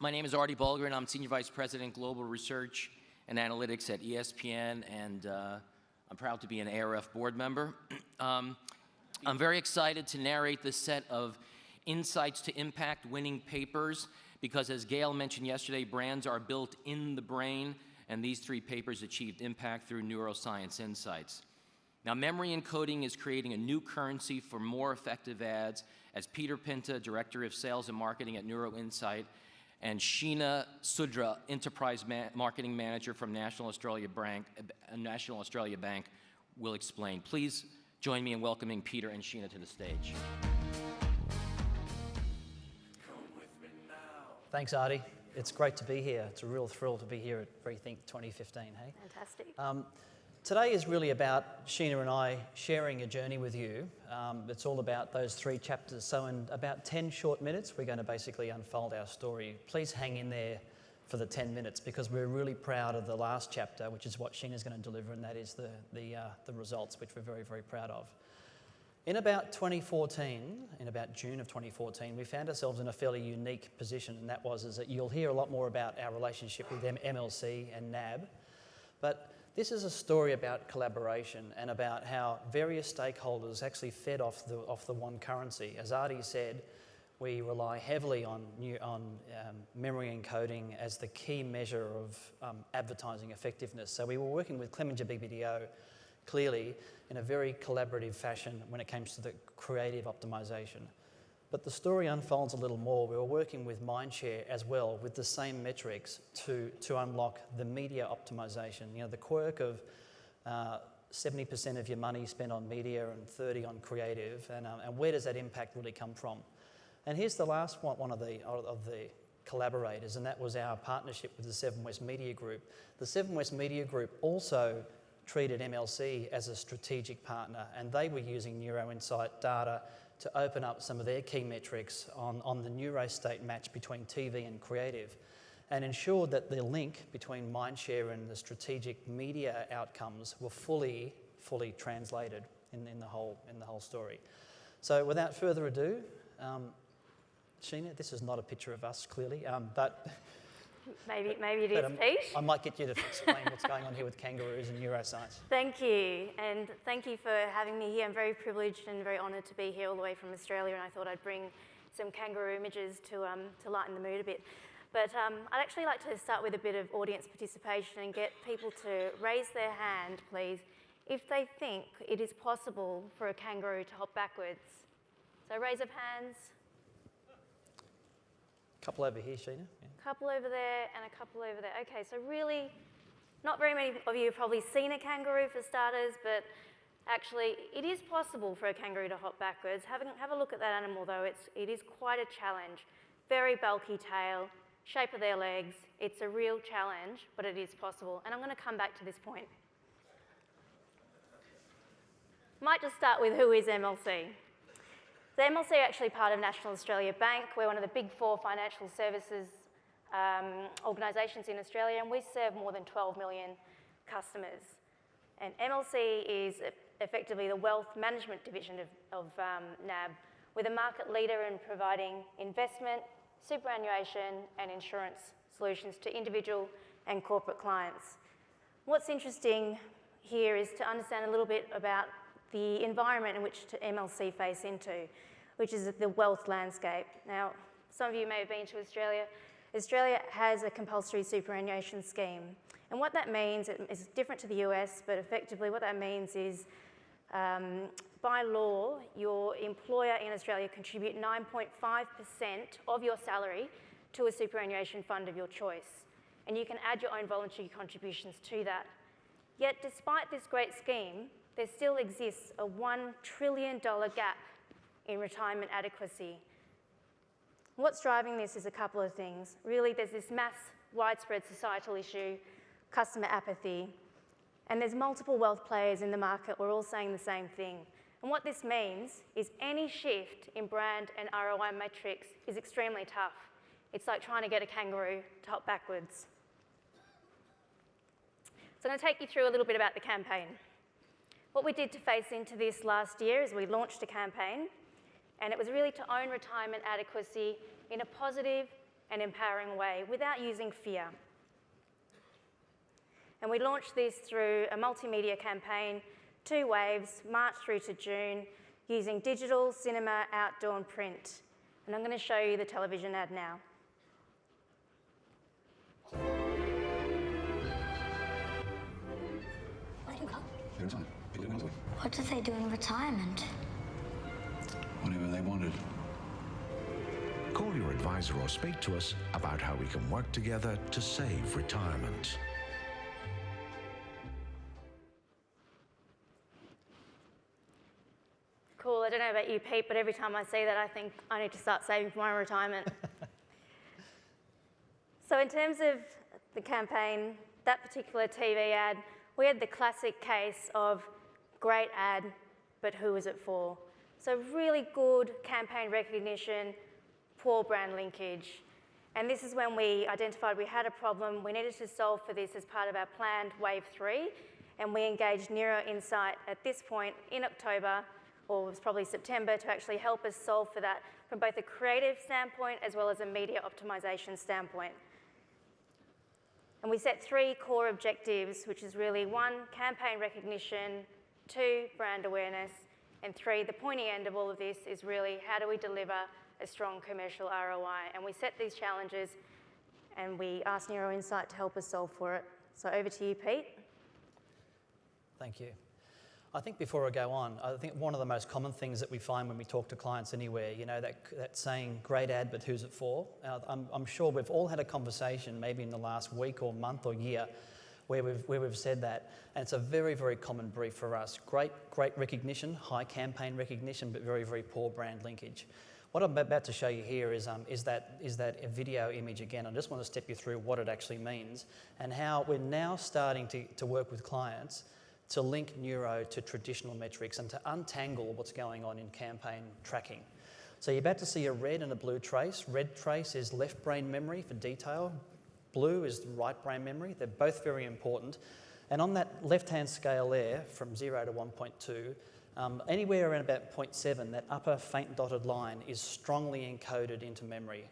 My name is Artie Bulger, I'm Senior Vice President, Global Research and Analytics at ESPN, and I'm proud to be an ARF board member. I'm very excited to narrate this set of Insights to Impact winning papers because, as Gail mentioned yesterday, brands are built in the brain, and these 3 papers achieved impact through Neuroscience insights. Now, memory encoding is creating a new currency for more effective ads, as Peter Pynta, Director of Sales and Marketing at Neuro Insight, and Sheena Surdra, Enterprise Marketing Manager from National Australia Bank, will explain. Please join me in welcoming Peter and Sheena to the stage. Thanks, Artie. It's great to be here. It's a real thrill to be here at Rethink 2015, hey? Fantastic. Today is really about Sheena and I sharing a journey with you. It's all about those 3 chapters. So in about 10 short minutes, we're going to basically unfold our story. Please hang in there for the 10 minutes because we're really proud of the last chapter, which is what Sheena's going to deliver, and that is the results, which we're very, very proud of. In about 2014, in about June of 2014, we found ourselves in a fairly unique position, and that was that you'll hear a lot more about our relationship with MLC and NAB. But this is a story about collaboration and about how various stakeholders actually fed off the one currency. As Artie said, we rely heavily on memory encoding as the key measure of advertising effectiveness. So we were working with Clemenger BBDO clearly in a very collaborative fashion when it comes to the creative optimization. But the story unfolds a little more. We were working with Mindshare as well with the same metrics to unlock the media optimization. You know, the quirk of 70% of your money spent on media and 30% on creative, and where does that impact really come from? And here's the last one of the collaborators, and that was our partnership with the Seven West Media Group. The Seven West Media Group also treated MLC as a strategic partner, and they were using Neuro Insight data to open up some of their key metrics on the neurostate match between TV and creative, and ensured that the link between Mindshare and the strategic media outcomes were fully translated in the whole story. So without further ado, Sheena, this is not a picture of us clearly, but maybe it is, Pete. I might get you to explain what's going on here with kangaroos and neuroscience. Thank you, and thank you for having me here. I'm very privileged and very honoured to be here all the way from Australia, and I thought I'd bring some kangaroo images to lighten the mood a bit. But I'd actually like to start with a bit of audience participation and get people to raise their hand, please, if they think it is possible for a kangaroo to hop backwards. So raise of hands. A couple over here, Sheena. Yeah. A couple over there and a couple over there. Okay, so really, not very many of you have probably seen a kangaroo for starters, but actually it is possible for a kangaroo to hop backwards. Have a look at that animal though, it is quite a challenge. Very bulky tail, shape of their legs, it's a real challenge, but it is possible. And I'm going to come back to this point. Might just start with who is MLC. So MLC are actually part of National Australia Bank. We're one of the big 4 financial services organisations in Australia, and we serve more than 12 million customers. And MLC is effectively the wealth management division of NAB, with a market leader in providing investment, superannuation and insurance solutions to individual and corporate clients. What's interesting here is to understand a little bit about the environment in which MLC face into, which is the wealth landscape. Now, some of you may have been to Australia. Australia has a compulsory superannuation scheme. And what that means is different to the US, but effectively what that means is by law, your employer in Australia contribute 9.5% of your salary to a superannuation fund of your choice. And you can add your own voluntary contributions to that. Yet despite this great scheme, there still exists a $1 trillion gap in retirement adequacy. What's driving this is a couple of things. Really, there's this mass, widespread societal issue, customer apathy, and there's multiple wealth players in the market. We're all saying the same thing. And what this means is any shift in brand and ROI metrics is extremely tough. It's like trying to get a kangaroo to hop backwards. So I'm going to take you through a little bit about the campaign. What we did to face into this last year is we launched a campaign, and it was really to own retirement adequacy in a positive and empowering way without using fear. And we launched this through a multimedia campaign, 2 waves, March through to June, using digital, cinema, outdoor and print. And I'm going to show you the television ad now. What do they do in retirement? Whatever they wanted. Call your advisor or speak to us about how we can work together to save retirement. Cool, I don't know about you, Pete, but every time I see that, I think I need to start saving for my retirement. So in terms of the campaign, that particular TV ad, we had the classic case of great ad, but who is it for? So really good campaign recognition, poor brand linkage. And this is when we identified we had a problem. We needed to solve for this as part of our planned Wave 3, and we engaged Neuroscience at this point in October, or it was probably September, to actually help us solve for that from both a creative standpoint as well as a media optimization standpoint. And we set 3 core objectives, which is really 1, campaign recognition, 2, brand awareness, and 3, the pointy end of all of this is really how do we deliver a strong commercial ROI. And we set these challenges and we asked Neuroscience to help us solve for it. So over to you, Pete. Thank you. I think before I go on, I think one of the most common things that we find when we talk to clients anywhere, you know, that saying, great ad, but who's it for? I'm sure we've all had a conversation maybe in the last week or month or year where we've said that. And it's a very, very common brief for us. Great recognition, high campaign recognition, but very, very poor brand linkage. What I'm about to show you here is that a video image again. I just want to step you through what it actually means and how we're now starting to work with clients to link Neuro to traditional metrics and to untangle what's going on in campaign tracking. So you're about to see a red and a blue trace. Red trace is left brain memory for detail. Blue is right brain memory. They're both very important. And on that left-hand scale there, from 0 to 1.2, anywhere around about 0.7, that upper faint dotted line is strongly encoded into memory.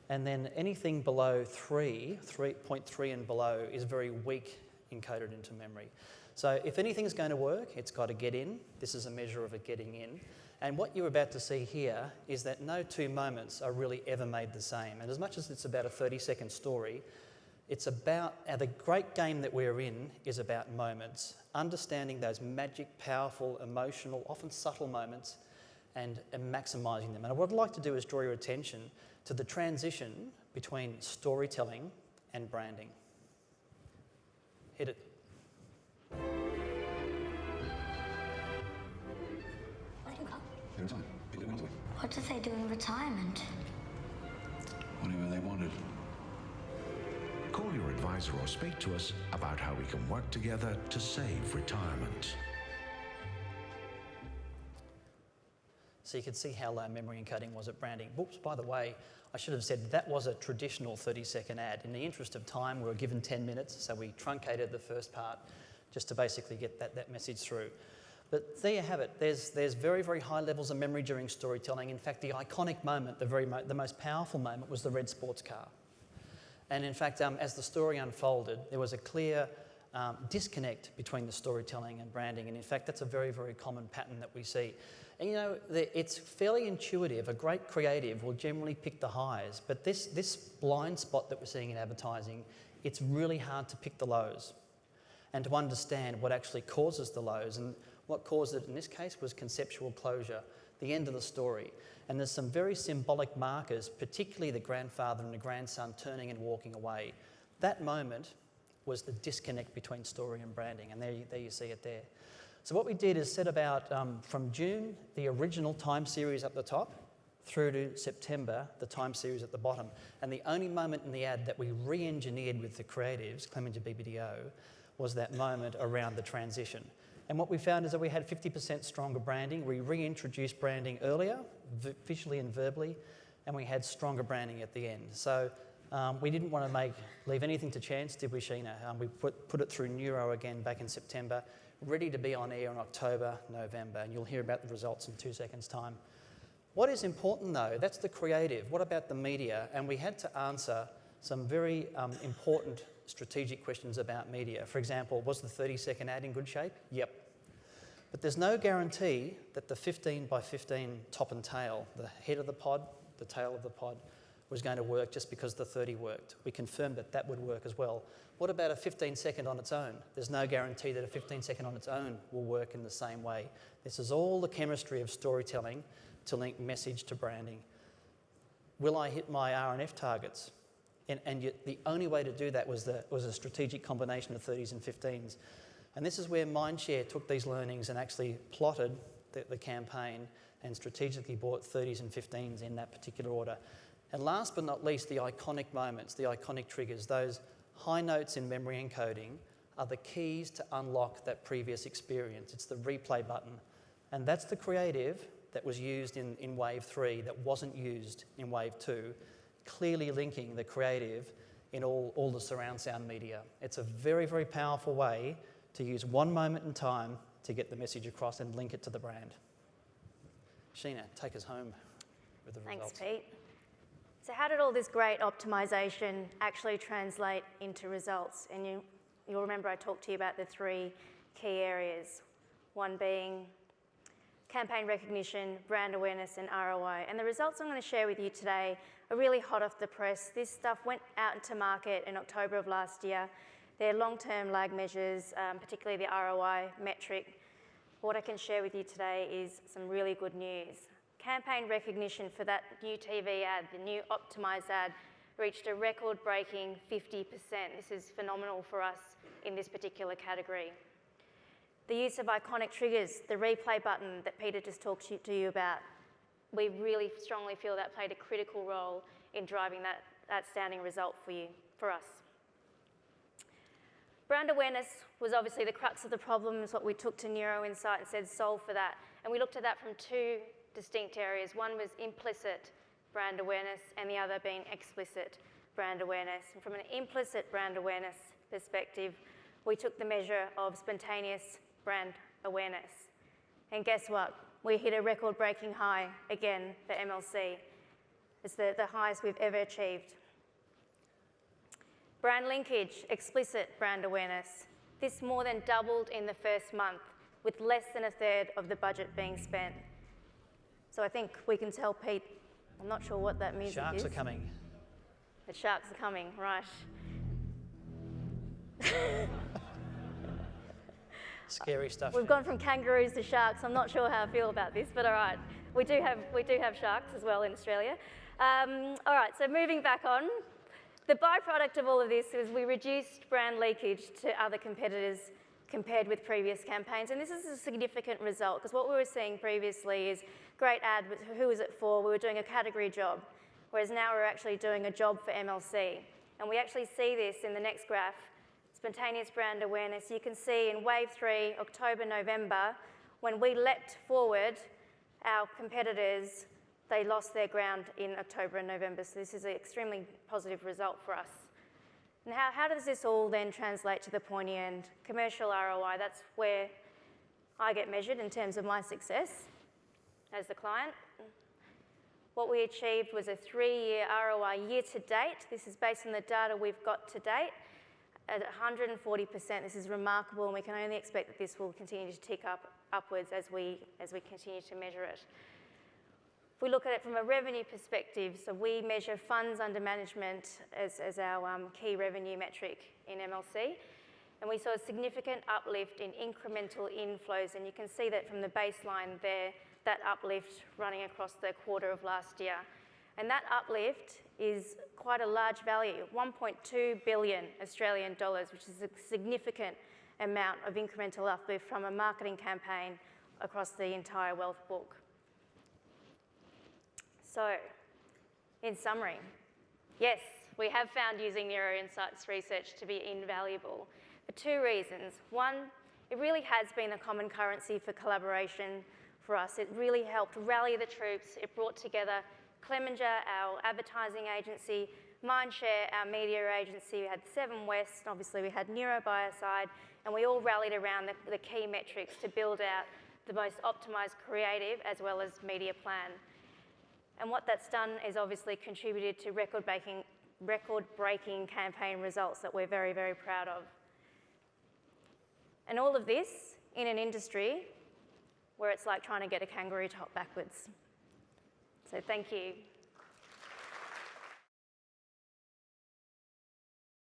And then anything below 3.3 and below is very weak encoded into memory. So if anything's going to work, it's got to get in. This is a measure of it getting in. And what you're about to see here is that no 2 moments are really ever made the same. And as much as it's about a 30-second story, it's about, the great game that we're in is about moments, understanding those magic, powerful, emotional, often subtle moments and maximising them. And what I'd like to do is draw your attention to the transition between storytelling and branding. Hit it. What do they do in retirement? Whatever they wanted. Call your advisor or speak to us about how we can work together to save retirement. So you can see how low memory encoding was at branding. Whoops, by the way, I should have said that was a traditional 30-second ad. In the interest of time, we were given 10 minutes, so we truncated the first part just to basically get that message through. But there you have it. There's very, very high levels of memory during storytelling. In fact, the iconic moment, the most powerful moment was the red sports car. And in fact, as the story unfolded, there was a clear disconnect between the storytelling and branding. And in fact, that's a very, very common pattern that we see. And you know, it's fairly intuitive. A great creative will generally pick the highs. But this blind spot that we're seeing in advertising, it's really hard to pick the lows and to understand what actually causes the lows. And what caused it in this case was conceptual closure, the end of the story. And there's some very symbolic markers, particularly the grandfather and the grandson turning and walking away. That moment was the disconnect between story and branding, and there you see it there. So what we did is set about, from June, the original time series up the top, through to September, the time series at the bottom. And the only moment in the ad that we re-engineered with the creatives, Clement to BBDO, was that moment around the transition. And what we found is that we had 50% stronger branding. We reintroduced branding earlier, visually and verbally, and we had stronger branding at the end. So we didn't want to leave anything to chance, did we, Sheena? We put it through Neuro again back in September, ready to be on air in October, November, and you'll hear about the results in 2 seconds' time. What is important though, that's the creative. What about the media? And we had to answer some very important strategic questions about media. For example, was the 30-second ad in good shape? Yep. But there's no guarantee that the 15 by 15 top and tail, the head of the pod, the tail of the pod, was going to work just because the 30 worked. We confirmed that that would work as well. What about a 15-second on its own? There's no guarantee that a 15-second on its own will work in the same way. This is all the chemistry of storytelling to link message to branding. Will I hit my R&F targets? And yet the only way to do that was a strategic combination of 30s and 15s. And this is where Mindshare took these learnings and actually plotted the campaign and strategically bought 30s and 15s in that particular order. And last but not least, the iconic moments, the iconic triggers, those high notes in memory encoding are the keys to unlock that previous experience. It's the replay button. And that's the creative that was used in Wave 3 that wasn't used in Wave 2, clearly linking the creative in all the surround sound media. It's a very, very powerful way to use one moment in time to get the message across and link it to the brand. Sheena, take us home with the results. Thanks, Pete. So how did all this great optimization actually translate into results? And you'll remember I talked to you about the 3 key areas, one being campaign recognition, brand awareness, and ROI. And the results I'm going to share with you today are really hot off the press. This stuff went out into market in October of last year. They're long-term lag measures, particularly the ROI metric. What I can share with you today is some really good news. Campaign recognition for that new TV ad, the new optimized ad, reached a record-breaking 50%. This is phenomenal for us in this particular category. The use of iconic triggers, the replay button that Peter just talked to you about, we really strongly feel that played a critical role in driving that outstanding result for us. Brand awareness was obviously the crux of the problem. It's what we took to Neuroscience and said solve for that. And we looked at that from 2 distinct areas. One was implicit brand awareness and the other being explicit brand awareness. And from an implicit brand awareness perspective, we took the measure of spontaneous brand awareness. And guess what? We hit a record-breaking high again for MLC. It's the highest we've ever achieved. Brand linkage, explicit brand awareness. This more than doubled in the first month, with less than a third of the budget being spent. So I think we can tell Pete, I'm not sure what that music is. Sharks are coming. The sharks are coming, right. Scary stuff. We've gone from kangaroos to sharks. I'm not sure how I feel about this, but all right. We do have sharks as well in Australia. All right, so moving back on. The byproduct of all of this is we reduced brand leakage to other competitors compared with previous campaigns. And this is a significant result because what we were seeing previously is great ad, but who was it for? We were doing a category job, whereas now we're actually doing a job for MLC. And we actually see this in the next graph, spontaneous brand awareness. You can see in Wave 3, October, November, when we leapt forward, our competitors, they lost their ground in October and November. So this is an extremely positive result for us. And how does this all then translate to the pointy end? Commercial ROI, that's where I get measured in terms of my success as the client. What we achieved was a 3-year ROI year to date. This is based on the data we've got to date at 140%. This is remarkable, and we can only expect that this will continue to tick upwards as we continue to measure it. If we look at it from a revenue perspective, so we measure funds under management as our key revenue metric in MLC, and we saw a significant uplift in incremental inflows, and you can see that from the baseline there, that uplift running across the quarter of last year. And that uplift is quite a large value, 1.2 billion Australian dollars, which is a significant amount of incremental uplift from a marketing campaign across the entire wealth book. So, in summary, yes, we have found using Neuroscience research to be invaluable for 2 reasons. One, it really has been a common currency for collaboration for us. It really helped rally the troops. It brought together Clemenger, our advertising agency, Mindshare, our media agency. We had 7 West, obviously we had Neuro by our side, and we all rallied around the key metrics to build out the most optimised creative as well as media plan. And what that's done is obviously contributed to record-breaking campaign results that we're very, very proud of. And all of this in an industry where it's like trying to get a kangaroo top backwards. So thank you.